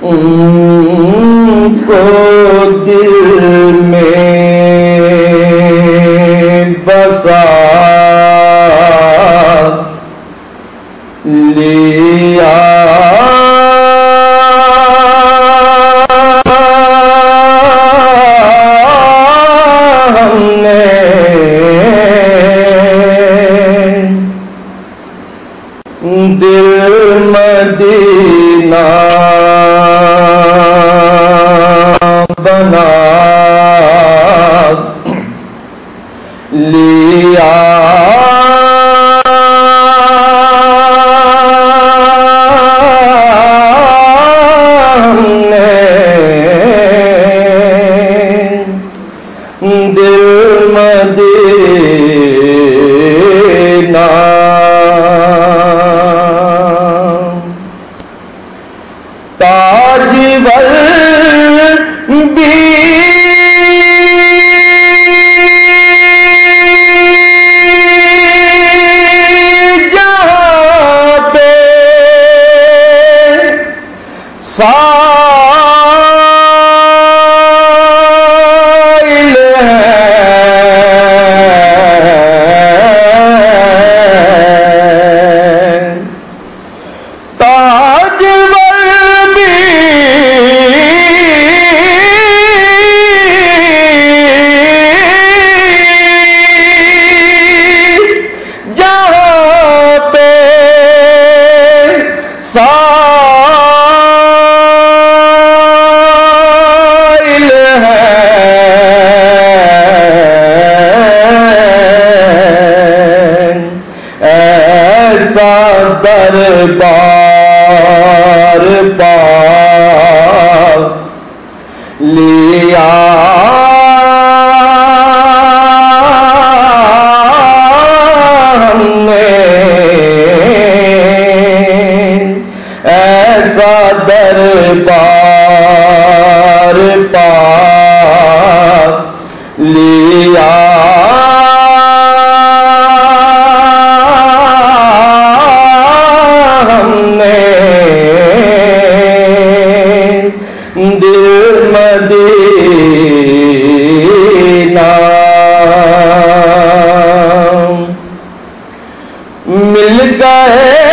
ان کو دل میں بسا لیا ہم نے دل مدینہ بنا لیا ہم نے دل مدینہ تاج ور بھی جہاں پہ سائل ہے تاج سائل ہے ایسا دربار پا لیا ہم نے ایسا دربار پا لیا ہم نے دل مدینہ مل گئے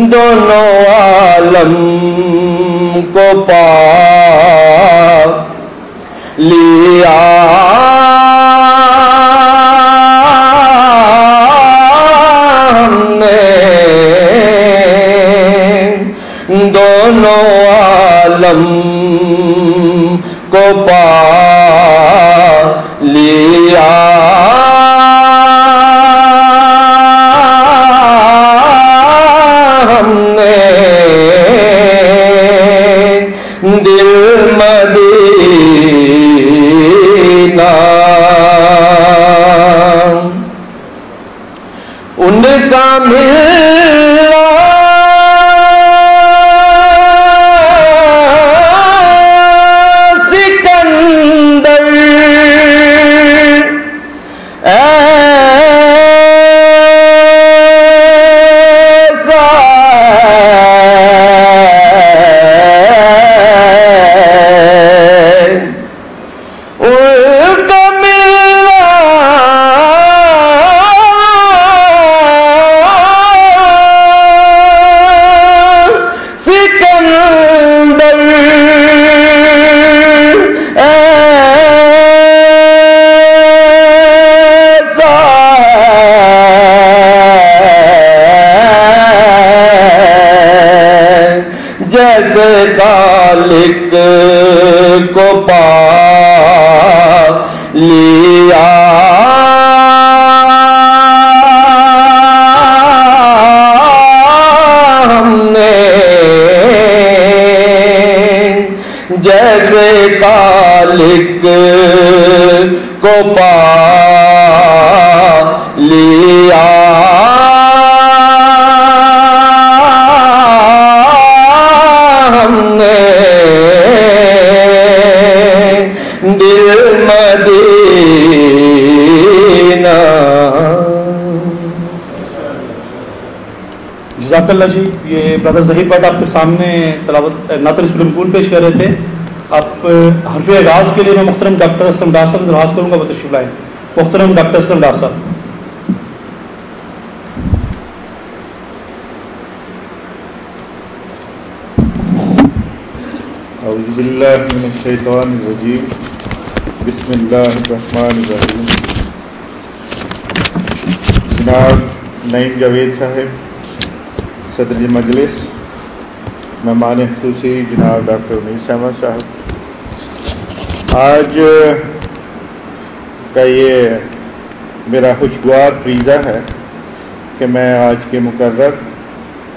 دونوں عالم کو پا لیا ہم نے دونوں عالم کو پا لیا دل مدینہ ان کا ملنا جیسے خالق کو پا لیا ہم نے، جیسے خالق کو پا لیا ہم نے، دل مدینہ۔ جزاک اللہ جی۔ یہ برادر ظہیر بٹ آپ کے سامنے تلاوت نعت رسول مقبول پیش کر رہے تھے۔ آپ حرف آغاز کے لیے میں محترم ڈاکٹر اسلم ڈار صاحب سے درخواست کروں گا وہ تشریف لائیں۔ محترم ڈاکٹر اسلم ڈار صاحب۔ اعوذ باللہ من الشیطان الرجیم، بسم اللہ الرحمن الرحیم۔ جناب نعیم جاوید صاحب صدر مجلس، مہمان خصوصی جناب ڈاکٹر انیس احمد صاحب، آج کا یہ میرا خوشگوار فریضہ ہے کہ میں آج کے مقرر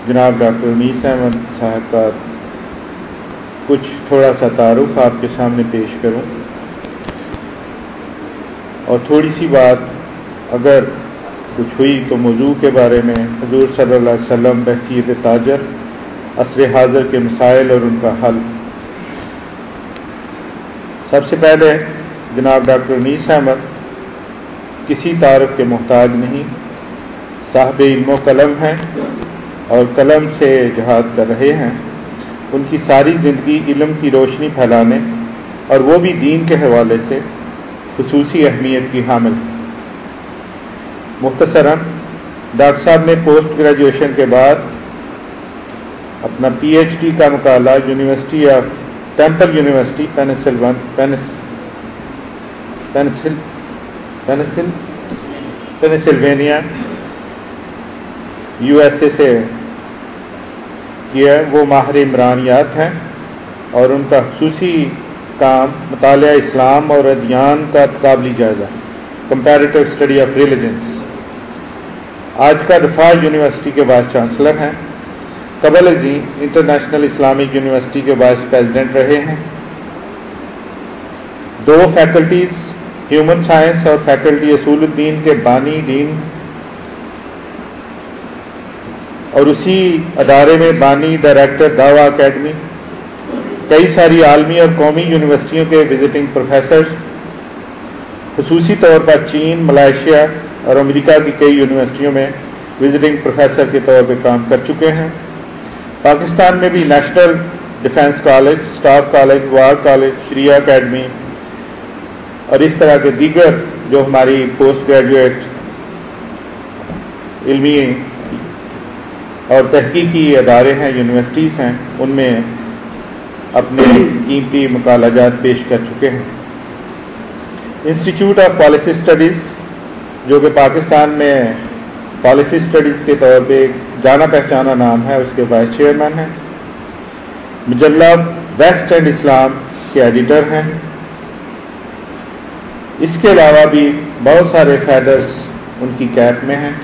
جناب ڈاکٹر انیس احمد صاحب کا کچھ تھوڑا سا تعارف آپ کے سامنے پیش کروں، اور تھوڑی سی بات اگر کچھ ہوئی تو موضوع کے بارے میں حضور صلی اللہ علیہ وسلم بحیثیت تاجر، عصر حاضر کے مسائل اور ان کا حل۔ سب سے پہلے جناب ڈاکٹر انیس احمد کسی تعارف کے محتاج نہیں، صاحب علم و قلم ہیں اور قلم سے جہاد کر رہے ہیں۔ ان کی ساری زندگی علم کی روشنی پھیلانے اور وہ بھی دین کے حوالے سے خصوصی اہمیت کی حامل۔ مختصراً ڈاکٹر صاحب نے پوسٹ گریجویشن کے بعد اپنا پی ایچ ڈی کا مقالہ university of temple university Pennsylvania U S A سے کیا۔ وہ ماہر عمرانیات ہیں اور ان کا خصوصی کام مطالعہ اسلام اور ادیان کا تقابلی جائزہ، کمپیریٹو اسٹڈی آف ریلیجنس۔ آج کا رفاع یونیورسٹی کے وائس چانسلر ہیں، قبل ازیں انٹرنیشنل اسلامک یونیورسٹی کے وائس پریزیڈنٹ رہے ہیں۔ 2 فیکلٹیز ہیومن سائنس اور فیکلٹی اصول الدین کے بانی ڈین، اور اسی ادارے میں بانی ڈائریکٹر دعویٰ اکیڈمی، کئی ساری عالمی اور قومی یونیورسٹیوں کے وزٹنگ پروفیسرز، خصوصی طور پر چین، ملائیشیا اور امریکہ کی کئی یونیورسٹیوں میں وزٹنگ پروفیسر کے طور پہ کام کر چکے ہیں۔ پاکستان میں بھی national defence college, staff college, war college, Shariah academy اور اس طرح کے دیگر جو ہماری پوسٹ گریجویٹ علمی اور تحقیقی ادارے ہیں، یونیورسٹیز ہیں، ان میں اپنے قیمتی مقالہ جات پیش کر چکے ہیں۔ انسٹیٹیوٹ آف پالیسی اسٹڈیز جو کہ پاکستان میں پالیسی اسٹڈیز کے طور پہ ایک جانا پہچانا نام ہے، اس کے وائس چیئرمین ہیں۔ مجلہ ویسٹ اینڈ اسلام کے ایڈیٹر ہیں۔ اس کے علاوہ بھی بہت سارے فیدرز ان کی کیپ میں ہیں۔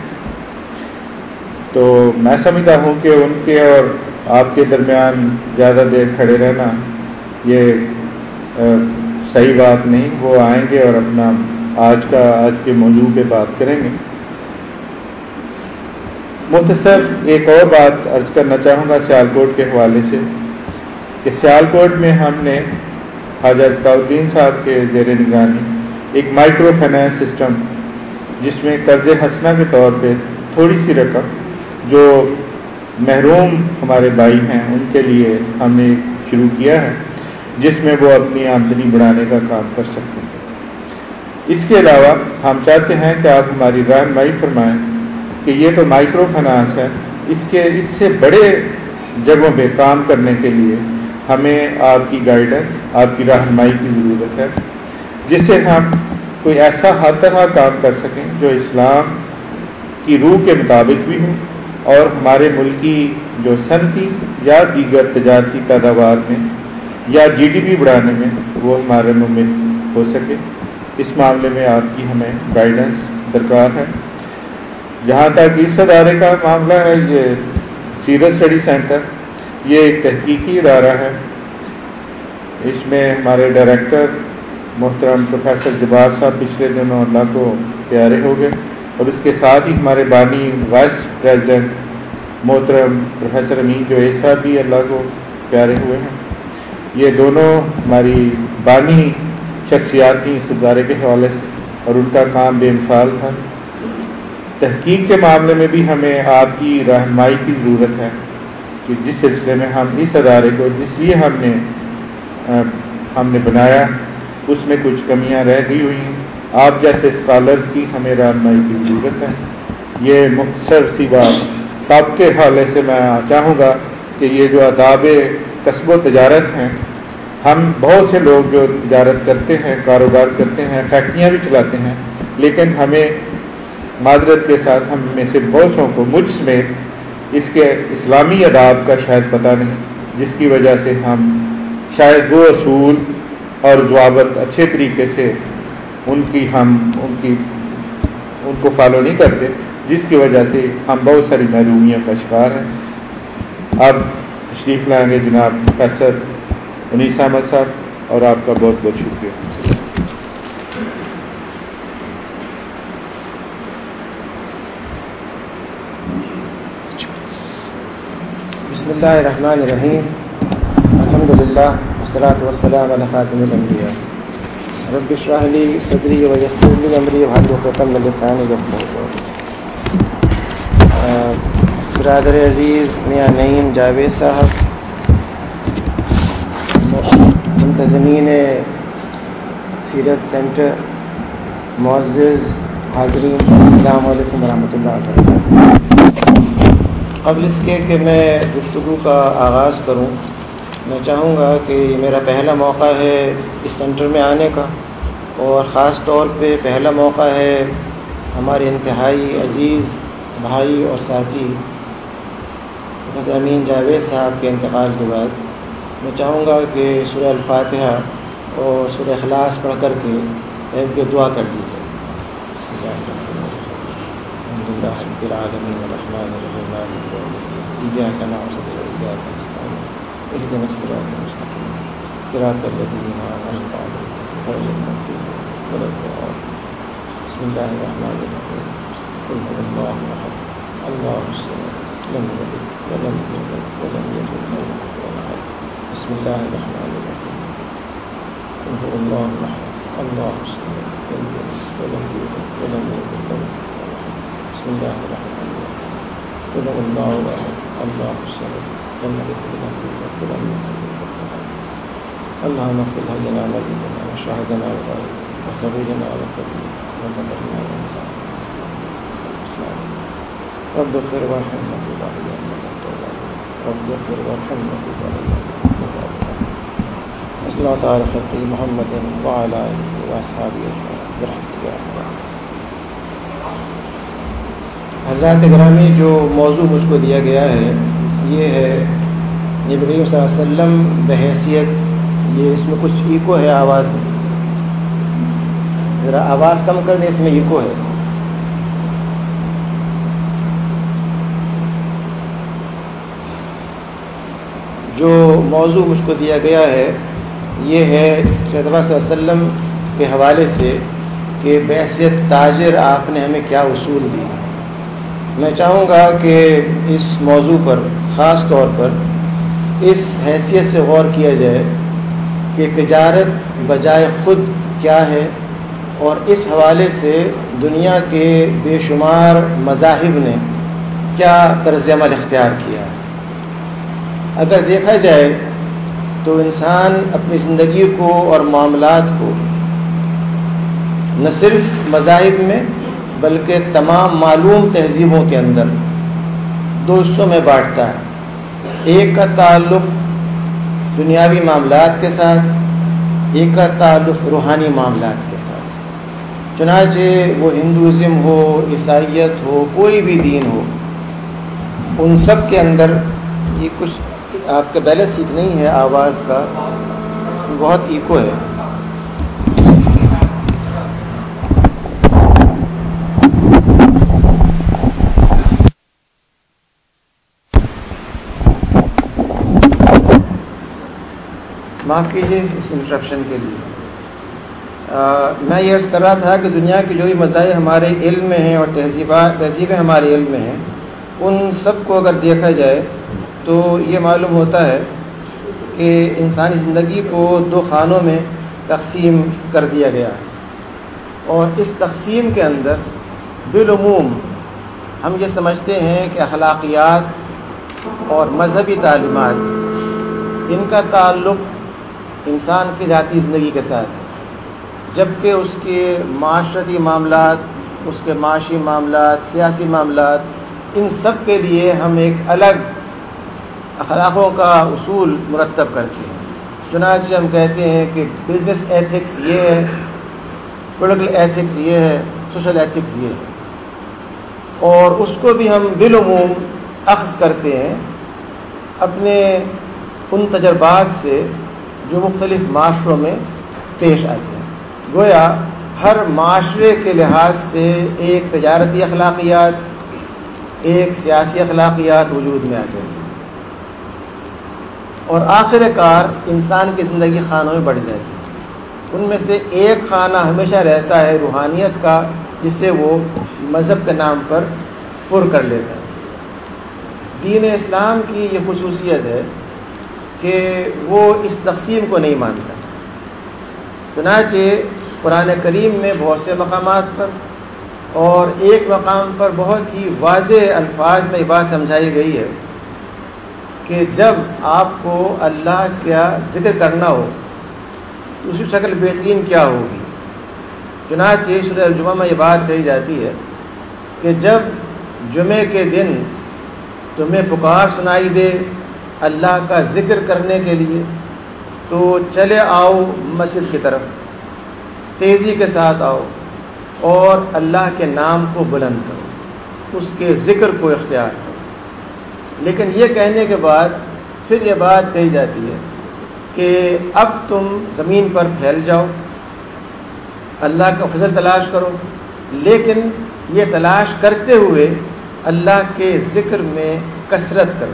تو میں سمجھتا ہوں کہ ان کے اور آپ کے درمیان زیادہ دیر کھڑے رہنا یہ صحیح بات نہیں۔ وہ آئیں گے اور اپنا آج کے موضوع پہ بات کریں گے۔ مختصر ایک اور بات عرض کرنا چاہوں گا سیالکوٹ کے حوالے سے کہ سیالکوٹ میں ہم نے خواجہ ذکاء الدین صاحب کے زیر نگرانی ایک مائکرو فائنانس سسٹم، جس میں قرض حسنہ کے طور پہ تھوڑی سی رقم جو محروم ہمارے بھائی ہیں ان کے لیے ہم نے شروع کیا ہے، جس میں وہ اپنی آمدنی بڑھانے کا کام کر سکتے ہیں۔ اس کے علاوہ ہم چاہتے ہیں کہ آپ ہماری رہنمائی فرمائیں کہ یہ تو مائکرو فائنانس ہے، اس سے بڑے جگہوں پہ کام کرنے کے لیے ہمیں آپ کی گائیڈنس، آپ کی رہنمائی کی ضرورت ہے، جس سے ہم کوئی ایسا ہر طرح کام کر سکیں جو اسلام کی روح کے مطابق بھی ہو اور ہمارے ملک کی جو صنعتی یا دیگر تجارتی پیداوار میں یا جی ڈی پی بڑھانے میں وہ ہمارے ممکن ہو سکے. اس معاملے میں آپ کی ہمیں گائیڈنس درکار ہے. جہاں تک اس ادارے کا معاملہ ہے، یہ سیرت اسٹڈی سینٹر یہ ایک تحقیقی ادارہ ہے. اس میں ہمارے ڈائریکٹر محترم پروفیسر جبار صاحب پچھلے دنوں اللہ کو پیارے ہو گئے، اور اس کے ساتھ ہی ہمارے بانی وائس پریزیڈنٹ محترم پروفیسر امین جوید صاحب بھی اللہ کو پیارے ہوئے ہیں. یہ دونوں ہماری بانی شخصیات تھیں اس ادارے کے حوالے سے، اور ان کا کام بے مثال تھا. تحقیق کے معاملے میں بھی ہمیں آپ کی رہنمائی کی ضرورت ہے کہ جس سلسلے میں ہم اس ادارے کو جس لیے ہم نے بنایا اس میں کچھ کمیاں رہ گئی ہوئی ہیں. آپ جیسے اسکالرز کی ہمیں رہنمائی کی ضرورت ہے. یہ مختصر سی بات آپ کے حوالے سے میں چاہوں گا کہ یہ جو آداب کسب و تجارت ہیں، ہم بہت سے لوگ جو تجارت کرتے ہیں، کاروبار کرتے ہیں، فیکٹریاں بھی چلاتے ہیں، لیکن ہمیں معذرت کے ساتھ ہم میں سے بہتوں کو مجھ سمیت اس کے اسلامی آداب کا شاید پتہ نہیں، جس کی وجہ سے ہم شاید وہ اصول اور ضوابط اچھے طریقے سے ان کو فالو نہیں کرتے، جس کی وجہ سے ہم بہت ساری محرومیوں کا شکار ہیں. اب تشریف لائیں گے جناب پروفیسر انیس احمد صاحب، اور آپ کا بہت بہت شکریہ. بسم اللہ الرحمن الرحیم. الحمدللہ والصلاة والسلام علی خاتم الانبیاء. رب اشرح لی صدری ویسر لی امری واحلل عقدۃ من لسانی یفقہوا قولی. برادر عزیز میاں نعیم جاوید صاحب، منتظمین سیرت سینٹر، معزز حاضرین، السلام علیکم ورحمۃ اللہ وبرکاتہ. قبل اس کے کہ میں گفتگو کا آغاز کروں، میں چاہوں گا کہ یہ میرا پہلا موقع ہے اس سینٹر میں آنے کا، اور خاص طور پہ پہلا موقع ہے ہمارے انتہائی عزیز بھائی اور ساتھی پروفیسر امین جاوید صاحب کے انتقال کے بعد میں چاہوں گا کہ سورہ الفاتحہ اور سورہ اخلاص پڑھ کر کے ایک دعا کر لی جائے. بسم اللہ الرحمن الرحیم. الحمد للہ رب العالمین الرحمن الرحیم مالک یوم الدین ایاک نعبد و ایاک نستعین اهدنا الصراط المستقیم صراط الذین انعمت علیہم غیر المغضوب ولا الضالین. بسم اللہ الرحمن الرحیم. قل هو اللہ احد اللہ الصمد لم یلد ولم یولد ولم یکن له کفوا احد. بسم اللہ الرحمن الرحیم. قل هو اللہ احد اللہ الصمد لم یلد ولم یولد ولم یکن له کفوا احد. بسم اللہ الرحمن الرحیم. قل هو اللہ احد اللہ الصمد لم یلد ولم یولد ولم یکن له کفوا احد. اللهم اغفر لنا وميتنا وشاهدنا وغائبنا وصغيرنا وكبيرنا وذكرنا وانثانا. رب اغفر وارحم وتوب علينا انك انت التواب. رب اغفر وارحم وتوب علينا انك انت التواب. صلی اللہ تعالی خلقہ محمد وعلی آلہ واصحابہ اجمعین برحمتک یا ارحم الراحمین. حضرات گرامی، جو موضوع مجھ کو دیا گیا ہے یہ ہے نبی کریم صلی اللہ علیہ وسلم بحیثیت، یہ اس میں کچھ ایکو ہے آواز میں، ذرا آواز کم کر دیں، اس میں ایکو ہے. جو موضوع مجھ کو دیا گیا ہے یہ ہے صلی اللہ علیہ وسلم کے حوالے سے کہ بحیثیت تاجر آپ نے ہمیں کیا اصول دی. میں چاہوں گا کہ اس موضوع پر خاص طور پر اس حیثیت سے غور کیا جائے کہ تجارت بجائے خود کیا ہے، اور اس حوالے سے دنیا کے بے شمار مذاہب نے کیا طرز عمل اختیار کیا ہے. اگر دیکھا جائے تو انسان اپنی زندگی کو اور معاملات کو نہ صرف مذاہب میں بلکہ تمام معلوم تہذیبوں کے اندر دو حصوں میں بانٹتا ہے. ایک کا تعلق دنیاوی معاملات کے ساتھ، ایک کا تعلق روحانی معاملات کے ساتھ. چنانچہ وہ ہندوازم ہو، عیسائیت ہو، کوئی بھی دین ہو، ان سب کے اندر یہ کچھ آپ کا بیلنس ٹھیک نہیں ہے آواز کا، اس میں بہت ایکو ہے. معاف کیجیے اس انٹرپشن کے لیے. میں یہ عرض کر رہا تھا کہ دنیا کے جو بھی مذاہب ہمارے علم میں ہیں اور تہذیبیں ہمارے علم میں ہیں، ان سب کو اگر دیکھا جائے تو یہ معلوم ہوتا ہے کہ انسانی زندگی کو دو خانوں میں تقسیم کر دیا گیا، اور اس تقسیم کے اندر بالعموم ہم یہ سمجھتے ہیں کہ اخلاقیات اور مذہبی تعلیمات ان کا تعلق انسان کی ذاتی زندگی کے ساتھ ہے، جبکہ اس کے معاشرتی معاملات، اس کے معاشی معاملات، سیاسی معاملات، ان سب کے لیے ہم ایک الگ اخلاقوں کا اصول مرتب کرتے ہیں. چنانچہ ہم کہتے ہیں کہ بزنس ایتھکس یہ ہے، پولیٹیکل ایتھکس یہ ہے، سوشل ایتھکس یہ ہے، اور اس کو بھی ہم بالعموم اخذ کرتے ہیں اپنے ان تجربات سے جو مختلف معاشروں میں پیش آتے ہیں. گویا ہر معاشرے کے لحاظ سے ایک تجارتی اخلاقیات، ایک سیاسی اخلاقیات وجود میں آ جائے گی، اور آخر کار انسان کی زندگی خانوں میں بڑھ جاتی ہے. ان میں سے ایک خانہ ہمیشہ رہتا ہے روحانیت کا، جسے وہ مذہب کے نام پر پر کر لیتا ہے. دین اسلام کی یہ خصوصیت ہے کہ وہ اس تقسیم کو نہیں مانتا. چنانچہ قرآن کریم میں بہت سے مقامات پر اور ایک مقام پر بہت ہی واضح الفاظ میں یہ بات سمجھائی گئی ہے کہ جب آپ کو اللہ کا ذکر کرنا ہو تو اس کی شکل بہترین کیا ہوگی. چنانچہ سورہ الجمعہ میں یہ بات کہی جاتی ہے کہ جب جمعے کے دن تمہیں پکار سنائی دے اللہ کا ذکر کرنے کے لیے تو چلے آؤ مسجد کی طرف، تیزی کے ساتھ آؤ اور اللہ کے نام کو بلند کرو، اس کے ذکر کو اختیار کرو. لیکن یہ کہنے کے بعد پھر یہ بات کہی جاتی ہے کہ اب تم زمین پر پھیل جاؤ، اللہ کا فضل تلاش کرو، لیکن یہ تلاش کرتے ہوئے اللہ کے ذکر میں کثرت کرو.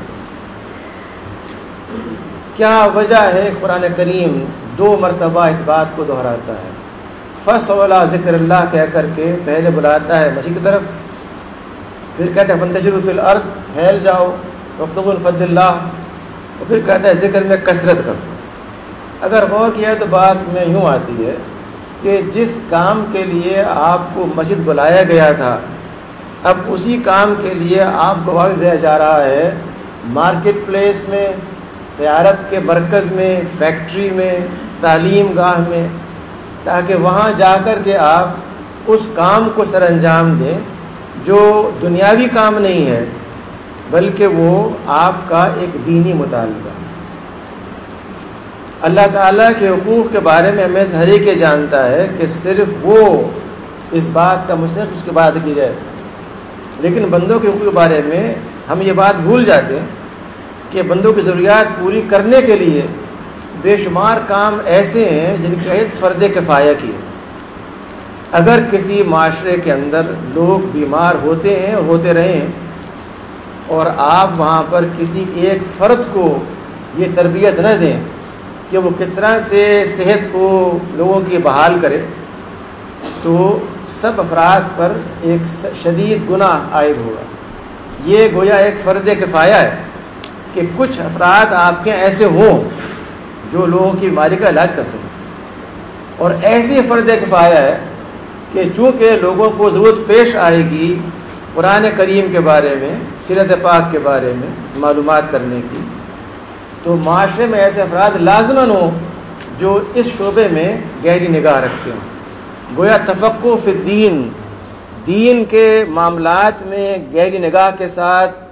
کیا وجہ ہے قرآن کریم دو مرتبہ اس بات کو دہراتا ہے؟ فَاسْعُوا إِلَىٰ ذِكْرِ اللَّهِ کہہ کر کے پہلے بلاتا ہے مسجد کی طرف، پھر کہتا ہے فَانْتَشِرُوا فِي الْأَرْضِ پھیل جاؤ وَابْتَغُوا مِن فَضْلِ اللَّهِ، اور پھر کہتا ہے ذکر میں کثرت کرو. اگر غور کیا تو بات میں یوں آتی ہے کہ جس کام کے لیے آپ کو مسجد بلایا گیا تھا، اب اسی کام کے لیے آپ کو واقف دیا جا رہا ہے مارکیٹ پلیس میں، تجارت کے مرکز میں، فیکٹری میں، تعلیم گاہ میں، تاکہ وہاں جا کر کے آپ اس کام کو سر انجام دیں جو دنیاوی کام نہیں ہے بلکہ وہ آپ کا ایک دینی مطالبہ ہے. اللہ تعالیٰ کے حقوق کے بارے میں ہمیں ہر ایک یہ جانتا ہے کہ صرف وہ اس بات کا مستحق اس کی بات کی جائے، لیکن بندوں کے حقوق کے بارے میں ہم یہ بات بھول جاتے ہیں کہ بندوں کی ضروریات پوری کرنے کے لیے بے شمار کام ایسے ہیں جن کی حیث فرض کفایہ کی ہے. اگر کسی معاشرے کے اندر لوگ بیمار ہوتے ہیں اور ہوتے رہے ہیں اور آپ وہاں پر کسی ایک فرد کو یہ تربیت نہ دیں کہ وہ کس طرح سے صحت کو لوگوں کی بحال کرے، تو سب افراد پر ایک شدید گناہ عائد ہوگا. یہ گویا ایک فرض کفایہ ہے کہ کچھ افراد آپ کے ایسے ہوں جو لوگوں کی بیماری کا علاج کر سکیں، اور ایسی فرض کفایہ ہے کہ چونکہ لوگوں کو ضرورت پیش آئے گی قرآن کریم کے بارے میں، سیرت پاک کے بارے میں معلومات کرنے کی، تو معاشرے میں ایسے افراد لازماً ہوں جو اس شعبے میں گہری نگاہ رکھتے ہوں. گویا تفقہ فی الدین، دین کے معاملات میں گہری نگاہ کے ساتھ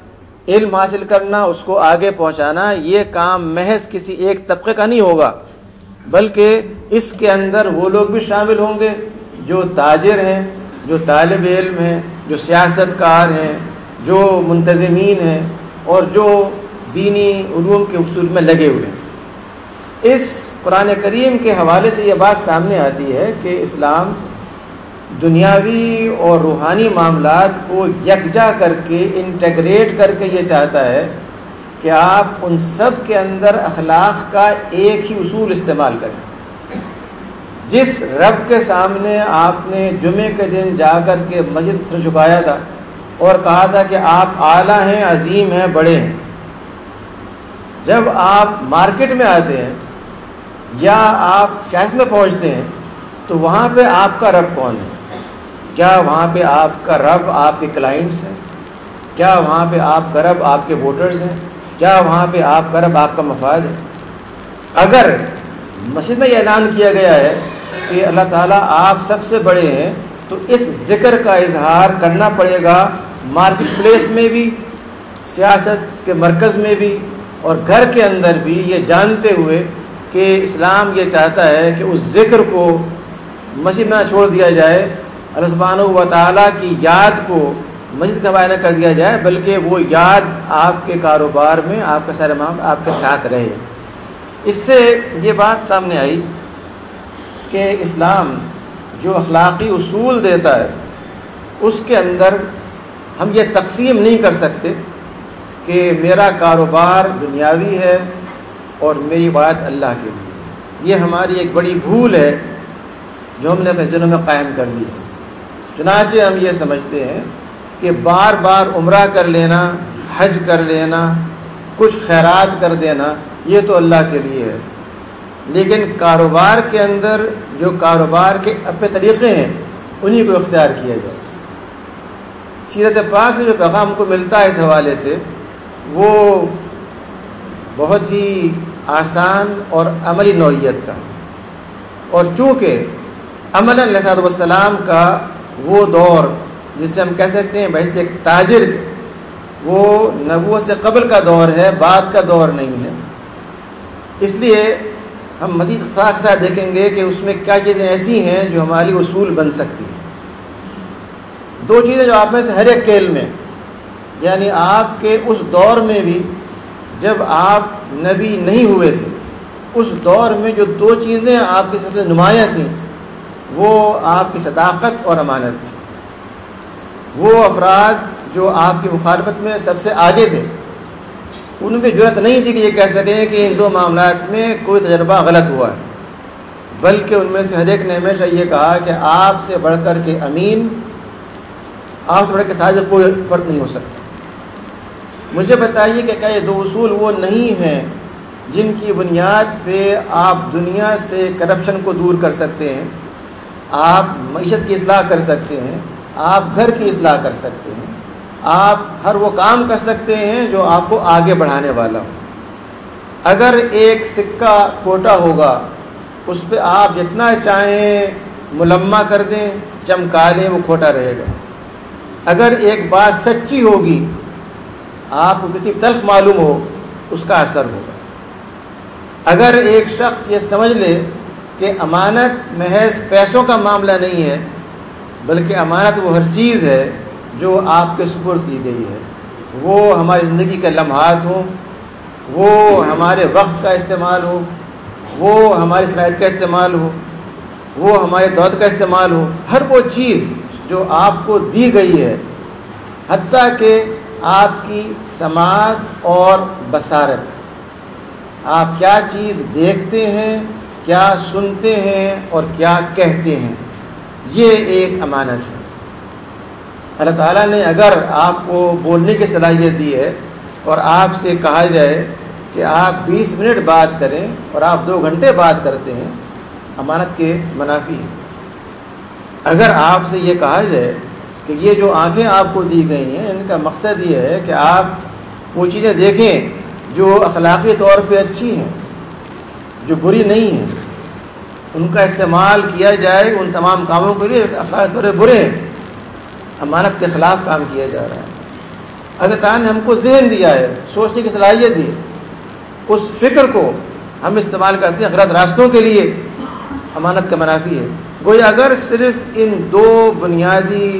علم حاصل کرنا، اس کو آگے پہنچانا، یہ کام محض کسی ایک طبقے کا نہیں ہوگا، بلکہ اس کے اندر وہ لوگ بھی شامل ہوں گے جو تاجر ہیں، جو طالب علم ہیں، جو سیاست کار ہیں، جو منتظمین ہیں اور جو دینی علوم کے اصول میں لگے ہوئے ہیں۔ اس قرآن کریم کے حوالے سے یہ بات سامنے آتی ہے کہ اسلام دنیاوی اور روحانی معاملات کو یکجا کر کے انٹیگریٹ کر کے یہ چاہتا ہے کہ آپ ان سب کے اندر اخلاق کا ایک ہی اصول استعمال کریں۔ جس رب کے سامنے آپ نے جمعے کے دن جا کر کے مسجد سر جھکایا تھا اور کہا تھا کہ آپ اعلیٰ ہیں، عظیم ہیں، بڑے ہیں، جب آپ مارکیٹ میں آتے ہیں یا آپ شہر میں پہنچتے ہیں تو وہاں پہ آپ کا رب کون ہے؟ کیا وہاں پہ آپ کا رب آپ کے کلائنٹس ہیں؟ کیا وہاں پہ آپ کا رب آپ کے ووٹرز ہیں؟ کیا وہاں پہ آپ کا رب آپ کا مفاد ہے؟ اگر مسجد میں یہ اعلان کیا گیا ہے کہ اللہ تعالیٰ آپ سب سے بڑے ہیں تو اس ذکر کا اظہار کرنا پڑے گا مارکیٹ پلیس میں بھی، سیاست کے مرکز میں بھی، اور گھر کے اندر بھی، یہ جانتے ہوئے کہ اسلام یہ چاہتا ہے کہ اس ذکر کو مسجد میں چھوڑ دیا جائے، اللہ سبحانہ و تعالیٰ کی یاد کو مسجد کا حوالہ کر دیا جائے، بلکہ وہ یاد آپ کے کاروبار میں، آپ کا سارے معاملہ آپ کے ساتھ رہے۔ اس سے یہ بات سامنے آئی کہ اسلام جو اخلاقی اصول دیتا ہے اس کے اندر ہم یہ تقسیم نہیں کر سکتے کہ میرا کاروبار دنیاوی ہے اور میری عبادت اللہ کے لیے۔ یہ ہماری ایک بڑی بھول ہے جو ہم نے اپنے ذہنوں میں قائم کر لی ہے۔ چنانچہ ہم یہ سمجھتے ہیں کہ بار بار عمرہ کر لینا، حج کر لینا، کچھ خیرات کر دینا، یہ تو اللہ کے لیے ہے، لیکن کاروبار کے اندر جو کاروبار کے اپنے طریقے ہیں انہی کو اختیار کیا جائے۔ سیرت پاک سے جو پیغام کو ملتا ہے اس حوالے سے وہ بہت ہی آسان اور عملی نوعیت کا، اور چونکہ امن علیہ السلام کا وہ دور جس سے ہم کہہ سکتے ہیں بحث ایک تاجر، وہ نبوت سے قبل کا دور ہے، بعد کا دور نہیں ہے، اس لیے ہم مزید کے ساتھ دیکھیں گے کہ اس میں کیا چیزیں ایسی ہیں جو ہماری اصول بن سکتی ہیں۔ دو چیزیں جو آپ میں سے ہر ایک کیل میں، یعنی آپ کے اس دور میں بھی جب آپ نبی نہیں ہوئے تھے، اس دور میں جو دو چیزیں آپ کی سب سے نمایاں تھیں وہ آپ کی صداقت اور امانت تھی۔ وہ افراد جو آپ کی مخالفت میں سب سے آگے تھے ان میں جرأت نہیں تھی کہ یہ کہہ سکیں کہ ان دو معاملات میں کوئی تجربہ غلط ہوا ہے، بلکہ ان میں سے ہر ایک نے ہمیشہ یہ کہا کہ آپ سے بڑھ کر کے امین، آپ سے بڑھ کے صادق کوئی فرق نہیں ہو سکتا۔ مجھے بتائیے کہ کیا یہ دو اصول وہ نہیں ہیں جن کی بنیاد پہ آپ دنیا سے کرپشن کو دور کر سکتے ہیں، آپ معیشت کی اصلاح کر سکتے ہیں، آپ گھر کی اصلاح کر سکتے ہیں، آپ ہر وہ کام کر سکتے ہیں جو آپ کو آگے بڑھانے والا ہو۔ اگر ایک سکہ کھوٹا ہوگا اس پہ آپ جتنا چاہیں ملمہ کر دیں، چمکا لیں، وہ کھوٹا رہے گا۔ اگر ایک بات سچی ہوگی آپ کو کتنی تلخ معلوم ہو اس کا اثر ہوگا۔ اگر ایک شخص یہ سمجھ لے کہ امانت محض پیسوں کا معاملہ نہیں ہے بلکہ امانت وہ ہر چیز ہے جو آپ کے سپرد کی گئی ہے، وہ ہماری زندگی کے لمحات ہوں، وہ ہمارے وقت کا استعمال ہو، وہ ہماری صلاحیت کا استعمال ہو، وہ ہمارے دولت کا استعمال ہو، ہر وہ چیز جو آپ کو دی گئی ہے، حتیٰ کہ آپ کی سماعت اور بصارت، آپ کیا چیز دیکھتے ہیں، کیا سنتے ہیں اور کیا کہتے ہیں، یہ ایک امانت ہے۔ اللہ تعالیٰ نے اگر آپ کو بولنے کی صلاحیت دی ہے اور آپ سے کہا جائے کہ آپ 20 منٹ بات کریں اور آپ 2 گھنٹے بات کرتے ہیں، امانت کے منافی ہے۔ اگر آپ سے یہ کہا جائے کہ یہ جو آنکھیں آپ کو دی گئی ہیں ان کا مقصد یہ ہے کہ آپ وہ چیزیں دیکھیں جو اخلاقی طور پہ اچھی ہیں، جو بری نہیں ہیں، ان کا استعمال کیا جائے ان تمام کاموں کے لیے اخلاقی طور پہ برے ہیں، امانت کے خلاف کام کیا جا رہا ہے۔ اگر تعالیٰ نے ہم کو ذہن دیا ہے، سوچنے کی صلاحیت دی ہے، اس فکر کو ہم استعمال کرتے ہیں غلط راستوں کے لیے، امانت کا منافی ہے۔ گویا اگر صرف ان 2 بنیادی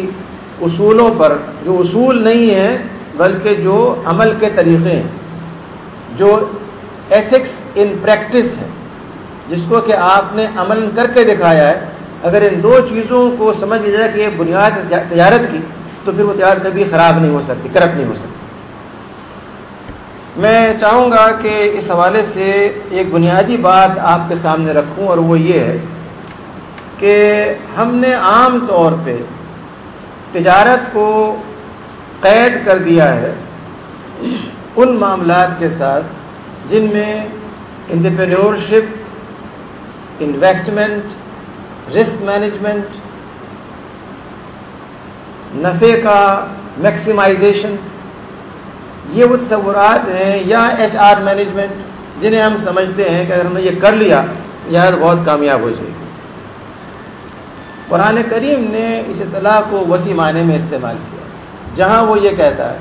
اصولوں پر جو اصول نہیں ہیں بلکہ جو عمل کے طریقے ہیں، جو ایتھکس ان پریکٹس ہے، جس کو کہ آپ نے عمل کر کے دکھایا ہے، اگر ان دو چیزوں کو سمجھ لیا جائے کہ یہ بنیاد تجارت کی، تو پھر وہ تجارت کبھی خراب نہیں ہو سکتی، کرپٹ نہیں ہو سکتی۔ میں چاہوں گا کہ اس حوالے سے ایک بنیادی بات آپ کے سامنے رکھوں، اور وہ یہ ہے کہ ہم نے عام طور پہ تجارت کو قید کر دیا ہے ان معاملات کے ساتھ جن میں انٹرپرینیورشپ، انویسٹمنٹ، رسک مینجمنٹ، نفع کا میکسیمائزیشن، یہ وہ تصورات ہیں، یا ایچ آر مینجمنٹ، جنہیں ہم سمجھتے ہیں کہ اگر ہم نے یہ کر لیا تجارت بہت کامیاب ہو جائے گی۔ قرآن کریم نے اس اصطلاح کو وسیع معنی میں استعمال کیا، جہاں وہ یہ کہتا ہے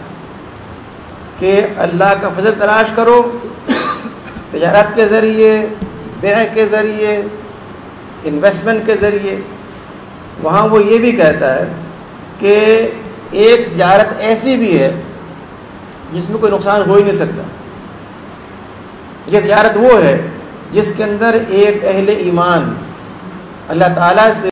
کہ اللہ کا فضل تلاش کرو تجارت کے ذریعے، بیع کے ذریعے، انویسٹمنٹ کے ذریعے، وہاں وہ یہ بھی کہتا ہے کہ ایک تجارت ایسی بھی ہے جس میں کوئی نقصان ہو ہی نہیں سکتا۔ یہ تجارت وہ ہے جس کے اندر ایک اہل ایمان اللہ تعالیٰ سے